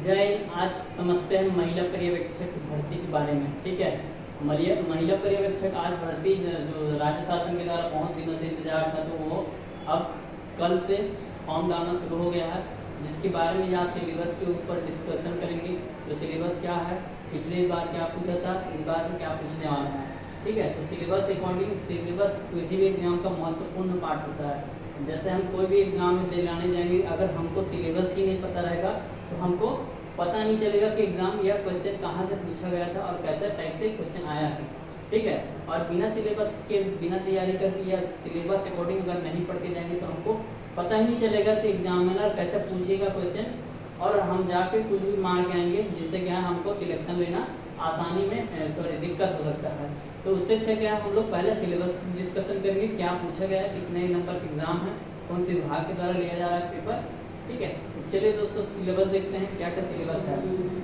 जय हिंद। आज समझते हैं महिला पर्यवेक्षक भर्ती के बारे में। ठीक है, महिला पर्यवेक्षक आज भर्ती जो राज्य शासन के द्वारा बहुत दिनों से इंतजार था, तो वो अब कल से फॉर्म डालना शुरू हो गया है, जिसके बारे में यहाँ सिलेबस के ऊपर डिस्कशन करेंगे। तो सिलेबस क्या है, पिछली बार क्या पूछा था, इस बार में क्या पूछने वाला है। ठीक है, तो सिलेबस अकॉर्डिंग सिलेबस किसी भी एग्जाम का महत्वपूर्ण पार्ट होता है। जैसे हम कोई भी एग्जाम में दिलाने जाएंगे, अगर हमको सिलेबस ही नहीं पता रहेगा तो हमको पता नहीं चलेगा कि एग्जाम यह क्वेश्चन कहाँ से पूछा गया था और कैसे टाइप से क्वेश्चन आया है। ठीक है, और बिना सिलेबस के बिना तैयारी करके या सिलेबस अकॉर्डिंग अगर नहीं पढ़ के जाएंगे तो हमको पता ही नहीं चलेगा कि एग्जामिनर कैसे पूछेगा क्वेश्चन, और हम जाके कुछ भी मार के आएंगे, जिससे क्या है हमको सिलेक्शन लेना आसानी में थोड़ी दिक्कत हो सकता है। तो उससे अच्छा क्या है, हम लोग पहले सिलेबस डिस्कशन करेंगे, क्या पूछा गया है, कितने नंबर का एग्जाम है, कौन से विभाग के द्वारा लिया जा रहा है पेपर। ठीक है, चलिए दोस्तों सिलेबस देखते हैं क्या क्या सिलेबस है।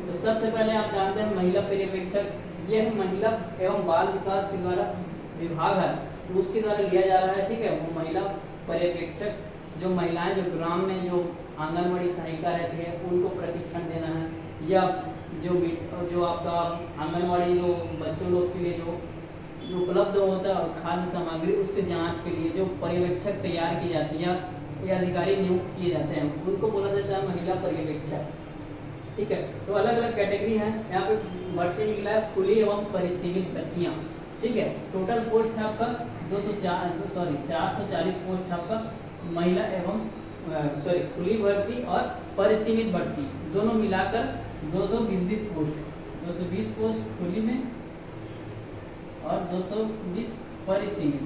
तो सबसे पहले आप जानते हैं महिला पर्यवेक्षक, ये महिला एवं बाल विकास के द्वारा विभाग है, तो उसके द्वारा लिया जा रहा है। ठीक है, वो महिला पर्यवेक्षक जो महिलाएं जो ग्राम में जो आंगनबाड़ी सहायिका रहती है उनको प्रशिक्षण देना है, या जो आपका आंगनबाड़ी जो बच्चों लोग के लिए जो उपलब्ध होता है और खाद्य सामग्री उसके जांच के लिए जो पर्यवेक्षक तैयार की जाती है या अधिकारी नियुक्त किए जाते हैं, उनको बोला जाता है महिला पर्यवेक्षक। ठीक है, तो अलग अलग कैटेगरी है यहाँ पे भर्ती निकला है, खुली एवं परिसीमित भर्तियाँ। ठीक है, टोटल पोस्ट है आपका 440 पोस्ट आपका महिला एवं खुली भर्ती और परिसीमित भर्ती दोनों मिलाकर 220 पोस्ट खुली में और 220 परिसीमित।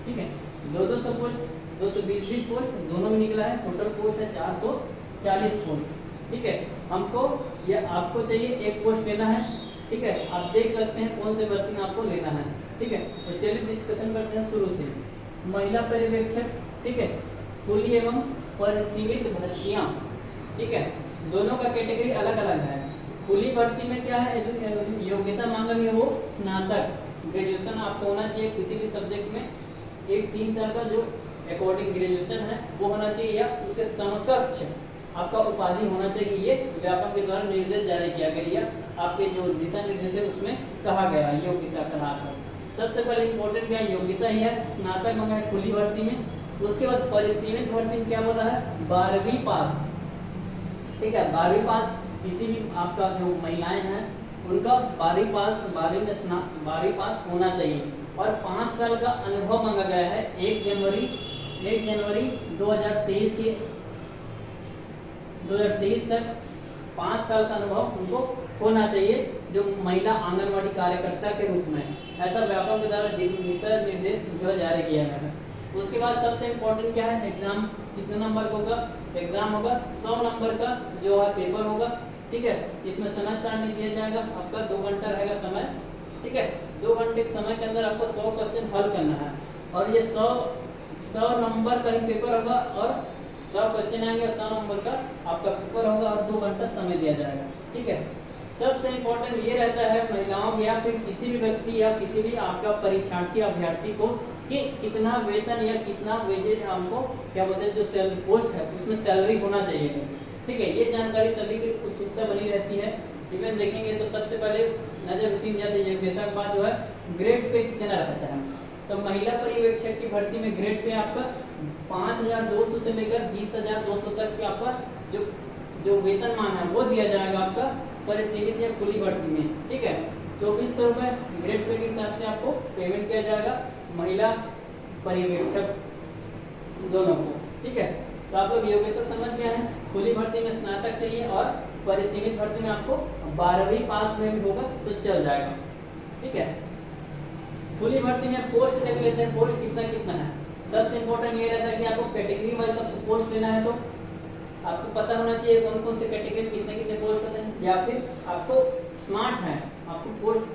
ठीक है, 200 पोस्ट 220 पोस्ट दोनों में निकला है, टोटल पोस्ट है 440 पोस्ट। ठीक है, हमको या आपको चाहिए एक पोस्ट लेना है। ठीक है, आप देख सकते हैं कौन से भर्ती में आपको लेना है। ठीक है, तो चलिए डिस्कशन करते हैं शुरू से। महिला पर्यवेक्षक, ठीक है, खुली एवं परिसीमित भर्तियां। ठीक है, दोनों का कैटेगरी अलग अलग है। खुली भर्ती में क्या है, योग्यता मांगा गई वो स्नातक ग्रेजुएशन आपको होना चाहिए किसी भी सब्जेक्ट में, एक 3 साल का जो अकॉर्डिंग ग्रेजुएशन है वो होना चाहिए, या उसके समकक्ष आपका उपाधि होना चाहिए। ये व्यापक के द्वारा निर्देश जारी किया गया, आपके जो दिशा निर्देश है उसमें कहा गया योग्यता का लाभ। सबसे पहले इंपॉर्टेंट क्या योग्यता ही है, स्नातक मांगा है खुली भर्ती में। उसके बाद परिसीमित भर्ती में क्या बोला है, 12वीं पास। ठीक है, 12वीं पास किसी भी आपका जो महिलाएं हैं उनका 12वीं पास होना चाहिए, और 5 साल का अनुभव मांगा गया है। 1 जनवरी 2023 तक 5 साल का अनुभव उनको होना चाहिए, जो महिला आंगनवाड़ी कार्यकर्ता के रूप में। ऐसा व्यापक के द्वारा दिशा निर्देश जो जारी किया गया है। उसके बाद सबसे इम्पोर्टेंट क्या है, एग्जाम कितने नंबर का होगा, एग्जाम होगा 100 नंबर का जो है पेपर होगा। ठीक है, इसमें समय सारणी दिया जाएगा, आपका 2 घंटा रहेगा समय। ठीक है, 2 घंटे के समय के अंदर आपको 100 क्वेश्चन हल करना है, और ये 100 नंबर का ही पेपर होगा, और 100 क्वेश्चन आएंगे, 100 नंबर का आपका पेपर होगा, और 2 घंटा समय दिया जाएगा। ठीक है, सबसे इम्पोर्टेंट ये रहता है महिलाओं या फिर किसी भी व्यक्ति या किसी भी आपका परीक्षार्थी अभ्यर्थी को कि कितना वेतन या कितना वेजेज हमको क्या बोलते हैं, जो पोस्ट है उसमें सैलरी होना चाहिए। ठीक है, ये जानकारी सभी की उत्सुकता बनी रहती है। इवन देखेंगे तो सबसे पहले नजर उसी जाती है योग्यता के बाद जो है ग्रेड पे कितना रहता है। तो महिला पर्यवेक्षक की भर्ती में ग्रेड पे आपका 5200 से लेकर 20,200 तक का आपका जो वेतनमान है वो दिया जाएगा आपका परिसीमित या खुली भर्ती में। ठीक है, 2400 रुपये ग्रेड पे के हिसाब से आपको पेमेंट किया जाएगा महिला पर्यवेक्षक दोनों को। ठीक है, तो आप लोग योग्यता समझ गए हैं, खुली भर्ती में स्नातक चाहिए और परिसीमित भर्ती में आपको 12वीं पास में भी होगा तो चल जाएगा। ठीक है, खुली भर्ती में पोस्ट देख लेते हैं, पोस्ट कितना है। सबसे इम्पोर्टेंट ये रहता है कि आपको कैटेगरी वाइज आपको पोस्ट लेना है, तो आपको पता होना चाहिए कौन कौन से कैटेगरी कितने पोस्ट होते हैं, या फिर आपको स्मार्ट है आपको पोस्ट,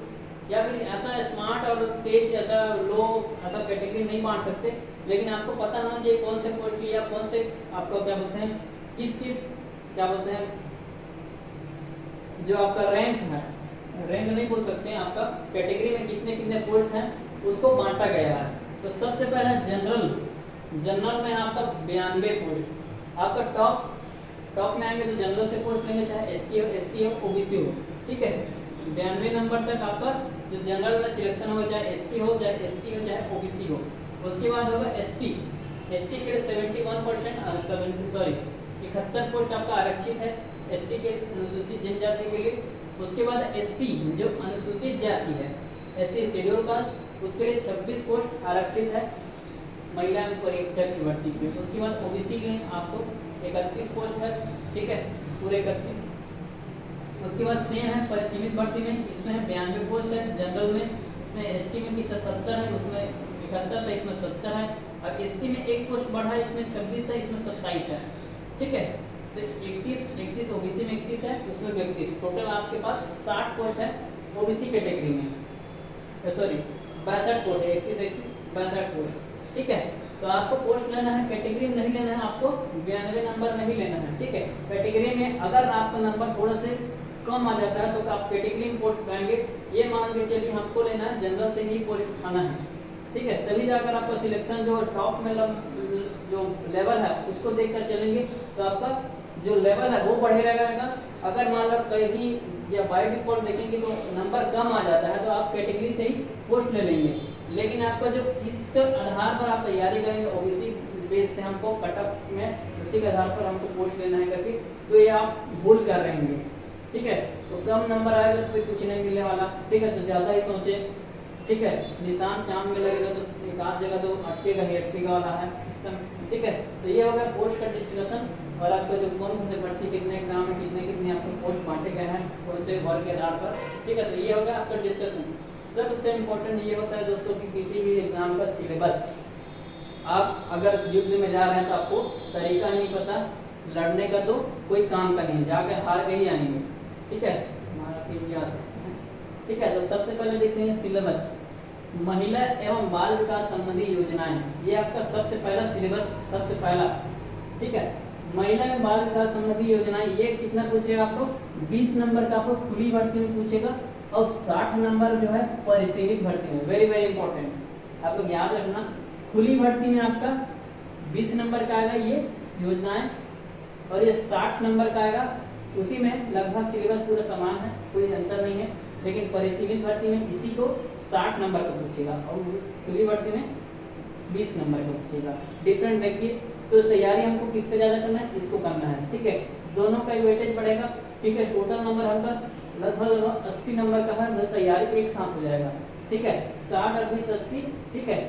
या फिर ऐसा स्मार्ट और तेज ऐसा लो ऐसा कैटेगरी नहीं बांट सकते, लेकिन आपको पता होना चाहिए कौन से पोस्ट या कौन से आपको क्या बोलते हैं, किस क्या बोलते हैं, जो आपका रैंक है, रैंक नहीं बोल सकते हैं, आपका कैटेगरी में कितने पोस्ट हैं उसको बांटा गया है। तो सबसे पहला जनरल में आपका 92 पोस्ट। आपका टॉप में आएंगे तो जनरल से पोस्ट लेंगे, चाहे एसटी हो, एससी हो, ओबीसी हो, ठीक है। 92 नंबर तक आपका जो जनरल में सिलेक्शन होगा, चाहे एसटी हो, चाहे एससी हो, चाहे ओबीसी हो। उसके बाद होगा एसटी के लिए 71% सॉरी 71 पोस्ट आपका आरक्षित है एसटी के अनुसूचित जनजाति के लिए। उसके बाद एससी जो अनुसूचित जाति है, एससी शेड्यूल कास्ट, उसके लिए 26 पोस्ट आरक्षित है महिला परीक्षक की भर्ती के। उसके बाद ओबीसी के आपको 31 पोस्ट है, ठीक है, पूरे 31। उसके बाद सेम है परिसीमित भर्ती में, इसमें 92 पोस्ट है जनरल में, इसमें एसटी में कितना 70 है, उसमें 71 था, इसमें 70 है। और एससी में एक पोस्ट बढ़ा है, इसमें 26 था, इसमें 27 है, ठीक है। तो 31 ओबीसी में 31 है, उसमें 32, टोटल आपके पास 60 पोस्ट है ओबीसी कैटेगरी में, सॉरी 62 पोस्ट है, 62 पोस्ट, ठीक है। तो आपको पोस्ट लेना है, कैटेगरी में नहीं लेना है, आपको 92 नंबर में ही लेना है, ठीक है। कैटेगरी में अगर आपका नंबर थोड़ा से कम आ जाता है तो आप कैटेगरी में पोस्ट पाएंगे। ये मान के चलिए हमको लेना है जनरल से ही पोस्ट उठाना है, ठीक है, तभी जाकर आपका सिलेक्शन जो टॉप में जो लेवल है उसको देखकर चलेंगे तो आपका जो लेवल है वो बढ़े रहेगा। अगर मान लो कहीं या बाय डिफॉल्ट देखेंगे तो नंबर कम आ जाता है तो आप कैटेगरी से ही पोस्ट ले लेंगे। लेकिन आपका जो इस आधार पर आप तैयारी करेंगे ओबीसी बेस से हमको कटअप में उसी के आधार पर हमको पोस्ट लेना है करके, तो ये आप भूल कर रहे हैं, ठीक है। तो कम नंबर आएगा तो फिर कुछ नहीं मिलने वाला, ठीक है, तो ज़्यादा ही सोचे, ठीक है। निशान चांद में लगेगा तो एक आध जगह तो अटकेगा ही अटकेगा वाला है सिस्टम, ठीक है। तो ये हो गया पोस्ट का डिस्कशन और आपका जो कौन से भर्ती कितने एग्जाम में कितने आपको पोस्ट बांटे गए हैं कौन से वर्ग के आधार पर, ठीक है। तो ये हो गया आपका डिस्कशन। सबसे इम्पोर्टेंट ये होता है दोस्तों कि किसी भी एग्जाम का सिलेबस, आप अगर युद्ध में जा रहे हैं तो आपको तरीका नहीं पता लड़ने का तो कोई काम का नहीं, जाके हार के ही आएंगे, ठीक है, हमारा फिर आ सकते हैं, ठीक है। तो सबसे पहले देखते हैं सिलेबस, महिला एवं बाल विकास संबंधी योजनाएं, ये आपका सबसे पहला सिलेबस, सबसे पहला, ठीक है। महिला एवं बाल विकास संबंधी योजनाएं, ये कितना पूछेगा आपको 20 नंबर का आपको खुली भर्ती में पूछेगा और 60 नंबर जो है परिसीमित भर्ती में। वेरी वेरी इंपॉर्टेंट, आप लोग याद रखना, खुली भर्ती में आपका 20 नंबर का आएगा ये योजनाएं और ये 60 नंबर का आएगा, उसी में लगभग सिलेबस पूरा समान है, कोई अंतर नहीं है। लेकिन परिसीमित भर्ती में इसी को 60 नंबर का पूछेगा और खुली भर्ती में 20 नंबर का पूछेगा, डिफरेंट देखिए। तो तैयारी हमको किससे ज़्यादा करना है, इसको करना है, ठीक है, दोनों का वेटेज बढ़ेगा, ठीक है। टोटल नंबर हमका लगभग 80 नंबर का है, तो तैयारी एक साथ हो जाएगा, ठीक है, 60 और 20 80, ठीक है।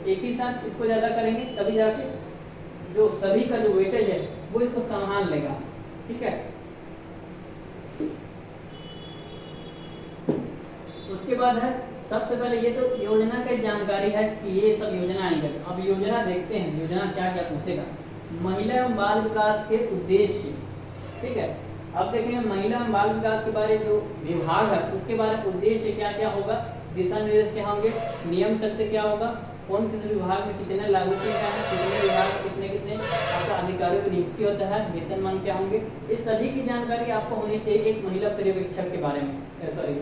एक ही साथ इसको ज़्यादा करेंगे तभी जाके जो सभी का जो वेटेज है वो इसको संभाल लेगा, ठीक है। उसके बाद है सबसे पहले ये तो योजना की जानकारी है कि ये सब योजना आएंगे। अब योजना देखते हैं, योजना क्या क्या पूछेगा। महिला एवं बाल विकास के उद्देश्य, ठीक है। अब देखेंगे महिला एवं बाल विकास के बारे में जो विभाग है उसके बारे में उद्देश्य क्या क्या होगा, दिशा निर्देश क्या होंगे, नियम सत्य क्या होगा, कौन किस विभाग में कितने लागू किए गए हैं, कितने विभाग में कितने कितने आपका अधिकारियों की नियुक्ति होता है, वेतनमान क्या होंगे, इस सभी की जानकारी आपको होनी चाहिए एक महिला पर्यवेक्षक के बारे में, सॉरी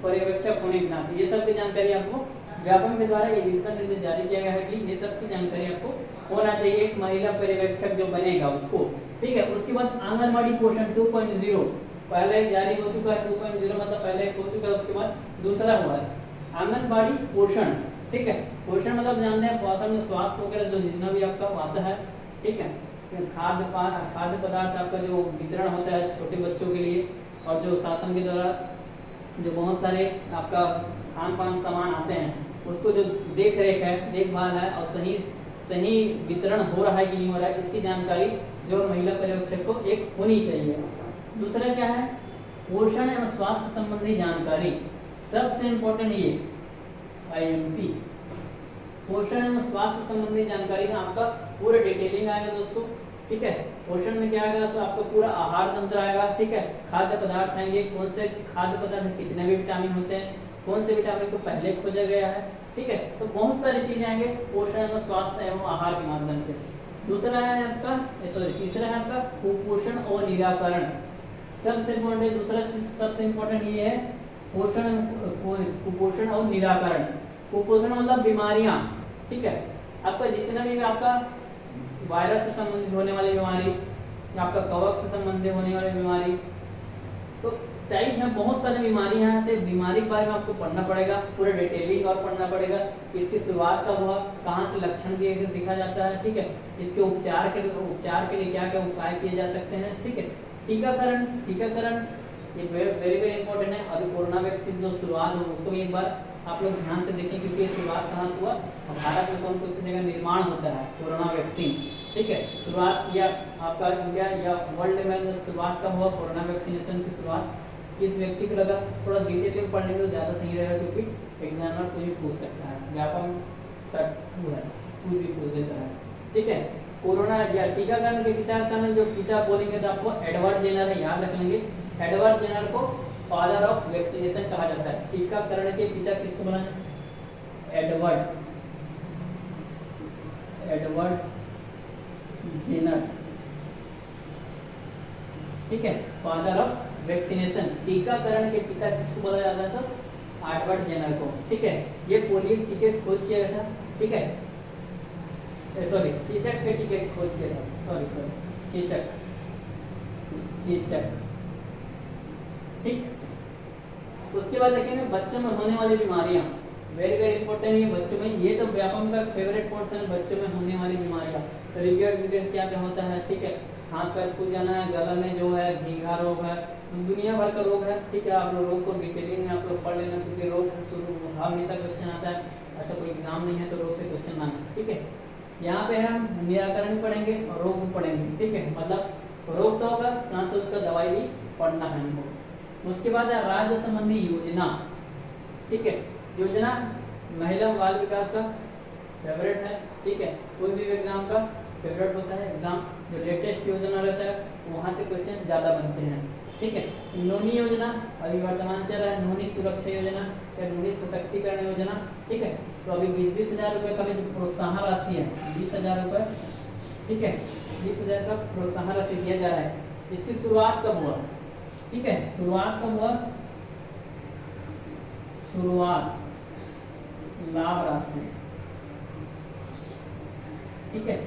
पर्यवेक्षक होने के नाते ये सब की जानकारी आपको व्यापम के द्वारा ये दिशा निर्देश जारी किया गया है कि ये सब की जानकारी आपको होना चाहिए एक महिला पर्यवेक्षक जो बनेगा उसको, ठीक है। उसके बाद आंगनबाड़ी पोषण 2.0 पहले जारी हो चुका है, 2.0 मतलब पहले हो चुका है, उसके बाद दूसरा हुआ है आंगनबाड़ी पोषण, ठीक है। पोषण मतलब जानते हैं पोषण में स्वास्थ्य वगैरह जो जितना भी आपका आता है, ठीक है, खाद्य पदार्थ आपका जो वितरण होता है छोटे बच्चों के लिए और जो शासन के द्वारा जो बहुत सारे आपका खान पान सामान आते हैं उसको जो देख रेख है, देखभाल है और सही वितरण हो रहा है कि नहीं हो रहा है, इसकी जानकारी जो महिला पर्यवेक्षक को एक होनी चाहिए। दूसरा क्या है, पोषण एवं स्वास्थ्य संबंधी जानकारी, सबसे इम्पोर्टेंट ये IMP, पोषण एवं स्वास्थ्य संबंधी जानकारी में आपका पूरा डिटेलिंग आएगा दोस्तों, ठीक है। पोषण में क्या आएगा, तो आपका पूरा आहार तंत्र आएगा, ठीक है। खाद्य पदार्थ आएंगे, कौन से खाद्य पदार्थ में कितने भी विटामिन होते हैं, कौन से विटामिन को पहले खोजा गया है, ठीक है। तो बहुत सारी चीजें आएंगे पोषण एवं स्वास्थ्य एवं आहार के माध्यम से। दूसरा है आपका तीसरा है आपका कुपोषण और निराकरण, सबसे इम्पोर्टेंट दूसरा सबसे इम्पोर्टेंट ये है कुपोषण और निराकरण। कुपोषण मतलब बीमारियां, ठीक है। आपका जितना भी आपका वायरस से संबंधित होने वाली बीमारी, आपका कवक से संबंधित होने वाली बीमारी। तो टाइप है, बहुत सारी बीमारियां हैं, तो बीमारी के बारे में आपको पढ़ना पड़ेगा, पूरा डिटेलिंग और पढ़ना पड़ेगा। इसकी शुरुआत कब हुआ, कहाँ से लक्षण दिखा जाता है, ठीक है, इसके उपचार के लिए क्या क्या उपाय किए जा सकते हैं, ठीक है। टीकाकरण ये वेरी वेरी इंपॉर्टेंट है। अभी कोरोना वैक्सीन जो शुरुआत हो उसको एक बार आप लोग ध्यान से देखें, क्योंकि ये शुरुआत कहाँ से हुआ, भारत में कौन सी जगह निर्माण होता है कोरोना वैक्सीन, ठीक है। शुरुआत किया आपका इंडिया या वर्ल्ड में शुरुआत कब हुआ कोरोना वैक्सीनेशन की शुरुआत, किस व्यक्ति को लगा, थोड़ा डिटेल में पढ़ने को ज़्यादा सही रहेगा, क्योंकि एग्जामिनर कुछ भी पूछ सकता है, व्यापक कुछ भी पूछ देता है, ठीक है। कोरोना या टीकाकरण के पिता का नाम, जो पिता बोलेंगे तो आपको एडवर्ड जेनर है, याद रख लेंगे। एडवर्ड जेनर को फादर ऑफ वैक्सीनेशन कहा जाता है। टीकाकरण के पिता किसको बोला जाता है, एडवर्ड जेनर, ठीक है, फादर ऑफ वैक्सीनेशन। टीकाकरण के पिता किसको बोला जाता था, एडवर्ड जेनर को, ठीक है। ये पोलियो टीके खोज किया गया था, ठीक है, सॉरी चेचक के टीके खोज किया था, सॉरी चेचक, ठीक। उसके बाद देखेंगे बच्चों में होने वाली बीमारियां, वेरी वेरी इंपॉर्टेंट है बच्चों में, ये तो व्यापम का फेवरेट पोर्शन है, बच्चों में होने वाली बीमारियां। रिकेट्स क्या क्या होता है, ठीक है, हाथ पैर फूल जाना है, गला में जो है घींघा रोग है, दुनिया भर का रोग है, ठीक है। आप लोग रोग को डिटेलिंग में आप लोग पढ़ लेना, क्योंकि रोग से शुरू हमेशा क्वेश्चन आता है, ऐसा कोई एग्जाम नहीं है तो रोग से क्वेश्चन आना, ठीक है। यहाँ पे हम निराकरण पढ़ेंगे और रोग भी पढ़ेंगे, ठीक है, मतलब रोग तो होगा, साथ से उसका दवाई भी पढ़ना है हमको। उसके बाद है राज्य संबंधी योजना, ठीक है, योजना महिला बाल विकास का फेवरेट है, ठीक है, कोई भी एग्जाम का फेवरेट होता है एग्जाम, जो लेटेस्ट योजना रहता है वहाँ से क्वेश्चन ज़्यादा बनते हैं, ठीक है। नोनी योजना अभी वर्तमान चल रहा है, नोनी सुरक्षा योजना या नोनी सशक्तिकरण योजना, ठीक है। तो अभी 20-20 हज़ार रुपये का भी जो प्रोत्साहन राशि है, 20,000 रुपये, ठीक है, 20,000 का प्रोत्साहन राशि दिया जा रहा है। इसकी शुरुआत कब हुआ, ठीक है, शुरुआत कब हुआ, शुरुआत लाभ राशि, ठीक है,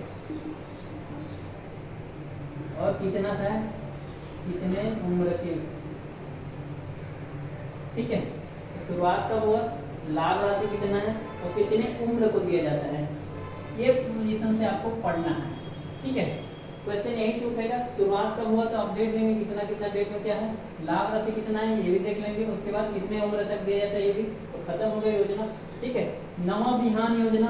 और कितना सा है, कितने उम्र के, ठीक है। शुरुआत कब हुआ, लाभ राशि कितना है और कितने उम्र को दिया जाता है, ये पोजीशन से आपको पढ़ना है, ठीक है। क्वेश्चन यही से उठेगा, शुरुआत कब हुआ तो अपडेट देंगे, कितना कितना डेट में क्या है, लाभ राशि कितना है ये भी देख लेंगे, उसके बाद कितने उम्र तक दिया जाता है ये भी, तो खत्म हो गई योजना, ठीक है। नवा बिहान योजना,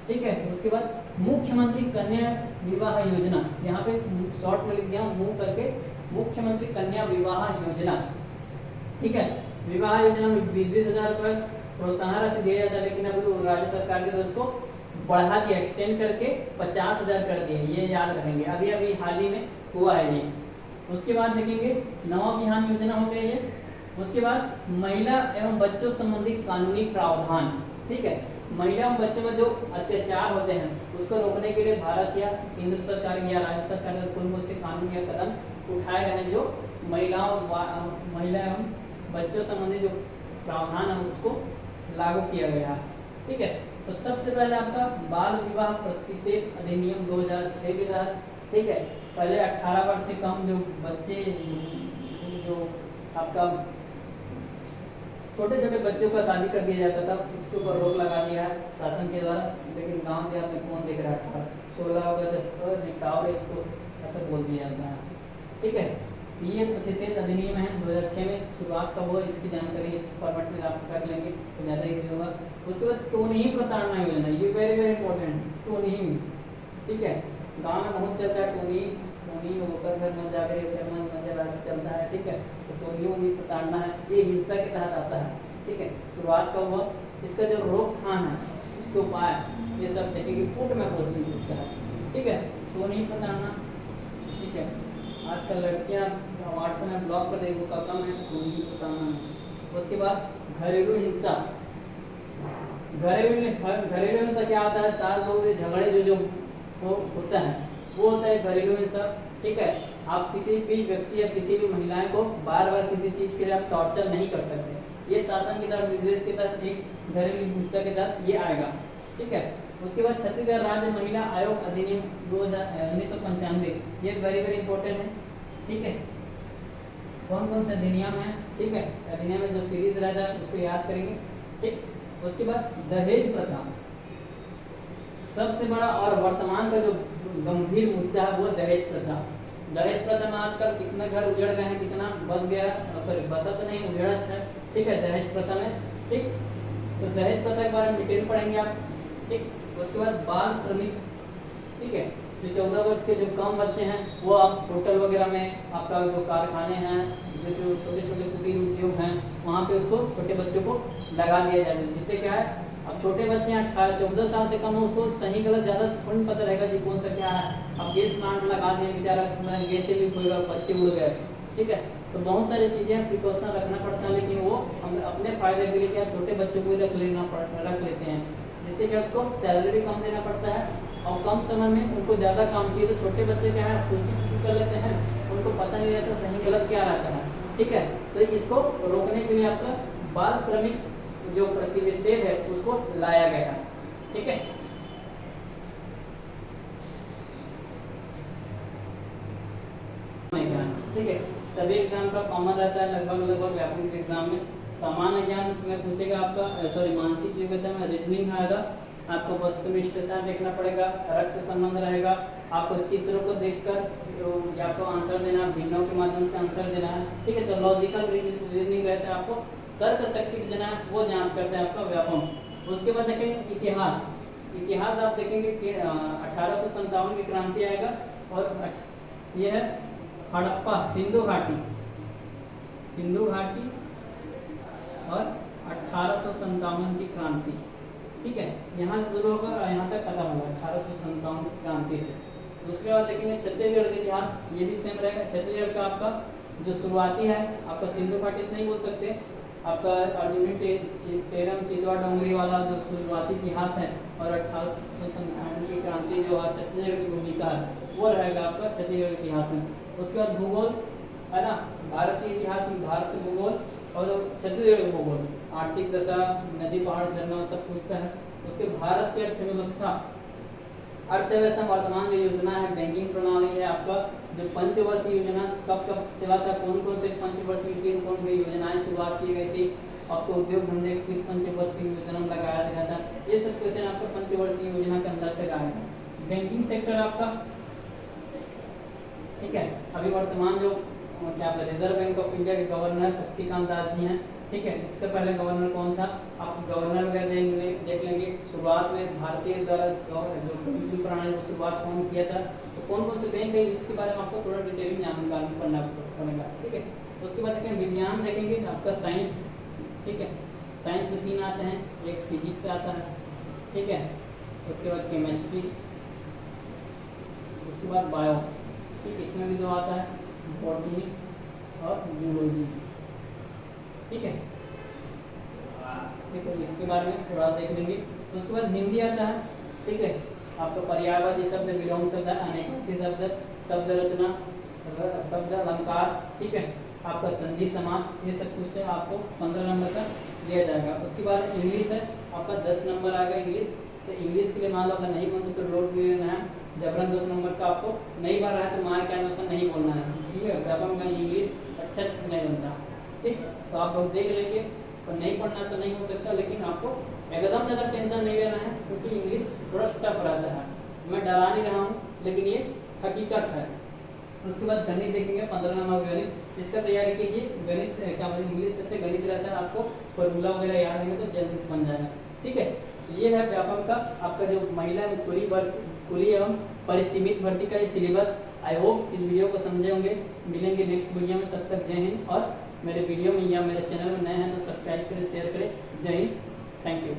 ठीक है। उसके बाद मुख्यमंत्री कन्या विवाह योजना, यहाँ पे शॉर्ट में लिख दिया मुंह करके, मुख्यमंत्री कन्या विवाह योजना, ठीक है। विवाह योजना में 20-20 हज़ार रुपये प्रोत्साहन राशि दिया जाता है, लेकिन अभी राज्य सरकार के दोस्त को बढ़ा दिया, एक्सटेंड करके 50,000 कर दिए, ये याद रखेंगे, अभी अभी हाल ही में हुआ है ये। उसके बाद देखेंगे नवा बिहान योजना हो गया ये। उसके बाद महिला एवं बच्चों संबंधी कानूनी प्रावधान, ठीक है, महिला एवं बच्चों में जो अत्याचार होते हैं उसको रोकने के लिए भारत या केंद्र सरकार या राज्य सरकार के कोई से कानून या कदम उठाए गए हैं, जो महिला एवं बच्चों संबंधी जो प्रावधान है उसको लागू किया गया है, ठीक है। तो सबसे पहले आपका बाल विवाह प्रतिषेध अधिनियम 2006 के तहत, ठीक है, पहले 18 वर्ष से कम जो बच्चे, जो आपका छोटे छोटे बच्चों का शादी कर दिया जाता था, उसके ऊपर रोक लगा दिया है शासन के द्वारा, लेकिन गांव देहात में कौन देख रहा था, 16 अगस्त निपटाओ इसको ऐसा बोल दिया जाता है, ठीक है। ये प्रतिषेध अधिनियम है 2006 में, शुरुआत कब हुआ इसकी जानकारी इस फॉर्मेट में आप कर लेंगे तो ज़्यादा ईजी होगा। उसके बाद टोनही प्रताड़ना योजना, ये वेरी वेरी इंपॉर्टेंट, टोनही, ठीक है, गाँव में बहुत चलता है टोनही होकर घर में जाकर चलता है, ठीक है। तो टोनियों की प्रताड़ना है, ये हिंसा के तहत आता है, ठीक है। शुरुआत कब हुआ, इसका जो रोकथाम है, इसके उपाय, ये सब देखेंगे पुट में क्वेश्चन पूछता है, ठीक है। टोनही प्रताड़ना, ठीक है, आजकल लड़कियां व्हाट्सएप में ब्लॉक कर देगी, वो कम है टोनही प्रताड़ना। उसके बाद घरेलू हिंसा, घरेलू हिंसा क्या होता है, सास बहू के झगड़े जो होता है वो होता है घरेलू हिंसा, ठीक है। आप किसी भी व्यक्ति या किसी भी महिलाएं को बार बार किसी चीज के लिए आप टॉर्चर नहीं कर सकते, ये शासन के तहत निर्देश के तहत एक घरेलू हिंसा के तहत ये आएगा, ठीक है। उसके बाद छत्तीसगढ़ राज्य महिला आयोग अधिनियम 1995, ये वेरी वेरी इंपॉर्टेंट है। ठीक है, कौन कौन से अधिनियम है, ठीक है, अधिनियम में जो सीरीज रहता है उसको याद करेंगे। ठीक, उसके बाद दहेज प्रथा, सबसे बड़ा और वर्तमान का जो गंभीर मुद्दा है वो दहेज प्रथा। दहेज प्रथा में आजकल कितने घर उजड़ गए हैं, कितना बस गया, सॉरी बसा तो नहीं, उजड़ा है। ठीक है, दहेज प्रथा में। ठीक, तो दहेज प्रथा के बारे में डिटेल पढ़ेंगे आप। ठीक, उसके बाद बाल श्रमिक, ठीक है, जो 14 वर्ष के जो कम बच्चे हैं वो आप होटल वगैरह में, आपका जो कारखाने हैं, जो छोटे छोटे कुटीर उद्योग हैं, वहाँ पे उसको छोटे बच्चों को लगा दिया जाता है। जिससे क्या है, अब छोटे बच्चे हैं 14 साल से कम, उसको सही गलत ज़्यादा थोड़ी पता रहेगा जी कौन सा क्या है। अब गैस प्लांट लगा दिए, बेचारा गैस से भी होगा, बच्चे उड़ गए। ठीक है, तो बहुत सारी चीज़ें प्रिकॉशन रखना पड़ता है, लेकिन वो हम अपने फायदे के लिए क्या छोटे बच्चों को रख लेते हैं, जिससे कि उसको सैलरी भी कम देना पड़ता है और कम समय में उनको ज़्यादा काम चाहिए। तो छोटे बच्चे क्या है, खुशी खुशी कर लेते हैं, उनको पता नहीं रहता सही गलत क्या रहता है। ठीक है, तो इसको रोकने के लिए आपका बाल श्रमिक जो प्रतिनिषेध है उसको लाया गया। ठीक है, ठीक है, सभी एग्जाम का कॉमन रहता है लगभग व्यापक एग्जाम में। सामान्य ज्ञान में पूछेगा आपका, सॉरी मानसिक योग्यता में रीजनिंग आएगा, आपको वस्तुनिष्ठता देखना पड़ेगा, रक्त संबंध रहेगा, आपको चित्रों को देखकर आपको आंसर देना, भिन्नों के माध्यम से आंसर देना है। ठीक है, तो लॉजिकल रीजनिंग रहता है, आपको तर्क शक्ति देना है, वो जांच करते हैं आपका व्यापक। उसके बाद देखेंगे इतिहास। इतिहास आप देखेंगे कि 1857 की क्रांति आएगा और यह है हड़प्पा सिंधु घाटी और 1857 की क्रांति। ठीक है, यहाँ से शुरू होगा और यहाँ तक खत्म होगा 1857 की क्रांति से। दूसरे बार देखेंगे छत्तीसगढ़ का इतिहास, ये भी सेम रहेगा। छत्तीसगढ़ का आपका जो शुरुआती है, आपका सिंधु घाटी से नहीं बोल सकते, आपका अर्जुनी टेरम चितवा डोंगरी वाला जो शुरुआती इतिहास है, और 1857 की क्रांति जो छत्तीसगढ़ की भूमिका है वो रहेगा आपका छत्तीसगढ़ के इतिहास में। उसके बाद भूगोल है ना, भारतीय इतिहास में भारत भूगोल और छत्तीसगढ़ भूगोल, आर्थिक दशा, नदी पहाड़ झरना सब पूछता है। उसके भारत की अर्थव्यवस्था वर्तमान जो योजना है, बैंकिंग प्रणाली है, आपका जो पंचवर्षीय योजना कब कब चला था, कौन कौन से पंचवर्षीय कौन कौन योजनाएं शुरुआत की गई थी, आपको उद्योग धंधे किस पंचवर्षीय योजना में लगाया गया था, ये सब क्वेश्चन आपका पंचवर्षीय योजना के अंदर तक आएगा। बैंकिंग सेक्टर आपका, ठीक है, अभी वर्तमान जो क्या रिजर्व बैंक ऑफ इंडिया के गवर्नर शक्तिकांत दास जी हैं। ठीक है, इससे पहले गवर्नर कौन था, आप गवर्नर वगैरह देख लेंगे। शुरुआत में भारतीय द्वारा जो बैंकिंग प्रणाली की शुरुआत कौन किया था, तो कौन कौन से बैंक है, इसके बारे में आपको थोड़ा डिटेलिंग जानकारी पढ़ना पड़ेगा। ठीक है, उसके बाद देखेंगे विज्ञान, देखेंगे आपका साइंस। ठीक है, साइंस में 3 आते हैं, एक फिजिक्स आता है, ठीक है, उसके बाद केमिस्ट्री, उसके बाद बायो। ठीक है, इसमें भी 2 आता है, बॉटनी और जूलॉजी। ठीक है, ठीक है, इसके बारे में थोड़ा देख लेंगे। उसके बाद हिंदी आता है। ठीक है, आपको पर्यायवाची शब्द, विलोम शब्द, अनेकार्थी शब्द, शब्द रचना, शब्द अलंकार। ठीक है, आपका संधि समास, ये सब कुछ आपको 15 नंबर का दिया जाएगा। उसके बाद इंग्लिश है, आपका 10 नंबर आएगा इंग्लिश। तो इंग्लिश के लिए मान लो अगर नहीं बनते तो रोड भी लेना है, जबरन 10 नंबर का आपको नहीं बन रहा है तो मार के अनुसार नहीं बोलना है। ठीक है, व्यापक में इंग्लिश अच्छा नहीं बनता। ठीक, तो आप लोग देख लेंगे, और नहीं पढ़ना से नहीं हो सकता, लेकिन आपको एकदम ज़्यादा टेंशन नहीं लेना है, क्योंकि इंग्लिश थोड़ा टफ रहता है। मैं डरा नहीं रहा हूँ, लेकिन ये हकीकत है। उसके बाद गणित देखेंगे, 15 नंबर गणित, इसका तैयारी कीजिए। गणित क्या बोलते, इंग्लिश सबसे गणित रहता है, आपको फॉर्मूला वगैरह याद रहेंगे तो जल्दी से बन जाएगा। ठीक है, ये है व्यापक का आपका जो महिला में खुली एवं परिसीमित भर्ती का ये सिलेबस। आई होप इस वीडियो को समझे होंगे। मिलेंगे नेक्स्ट वीडियो में, तब तक जय हिंद। और मेरे वीडियो में या मेरे चैनल में नए हैं तो सब्सक्राइब करें, शेयर करें। जय हिंद, थैंक यू।